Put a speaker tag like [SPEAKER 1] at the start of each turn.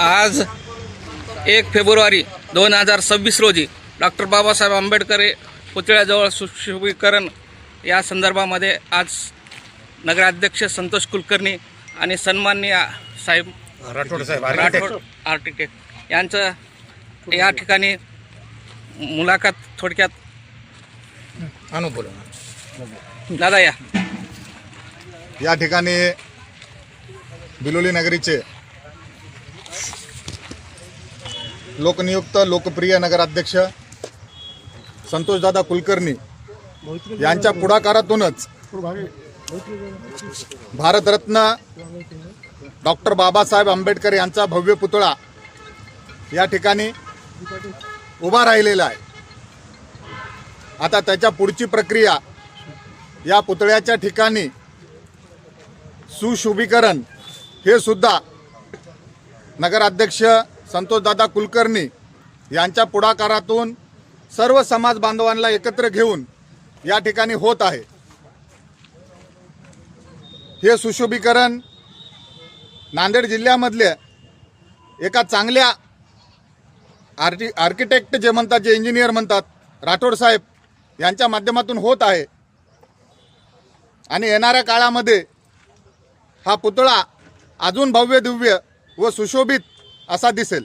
[SPEAKER 1] आज 1 फेब्रुवारी 2026 रोजी डॉक्टर बाबासाहेब आंबेडकर पुतळ्याजवळ सुशोभीकरण या संदर्भामध्ये आज नगराध्यक्ष संतोष कुलकर्णी आणि सन्माननीय साहेब राठोड आर्किटेक्ट यांचं या ठिकाणी मुलाखत थोडक्यात दादा
[SPEAKER 2] या ठिकाणी बिलोली नगरीचे लोकनियुक्त लोकप्रिय नगराध्यक्ष संतोषदादा कुलकर्णी यांच्या पुढाकारातूनच भारतरत्न डॉक्टर बाबासाहेब आंबेडकर यांचा भव्य पुतळा या ठिकाणी उभा राहिलेला आहे। आता त्याच्या पुढची प्रक्रिया या पुतळ्याच्या ठिकाणी सुशोभीकरण हे सुद्धा नगराध्यक्ष संतोषदादा कुलकर्णी यांच्या पुढाकारातून सर्व समाज बांधवांना एकत्र घेऊन या ठिकाणी होत आहे। हे सुशोभीकरण नांदेड जिल्ह्यामधले एका चांगल्या आर्किटेक्ट जे म्हणतात, जे इंजिनियर म्हणतात, राठोड साहेब यांच्या माध्यमातून होत आहे आणि येणाऱ्या काळामध्ये हा पुतळा अजून भव्य दिव्य व सुशोभित असा दिसेल।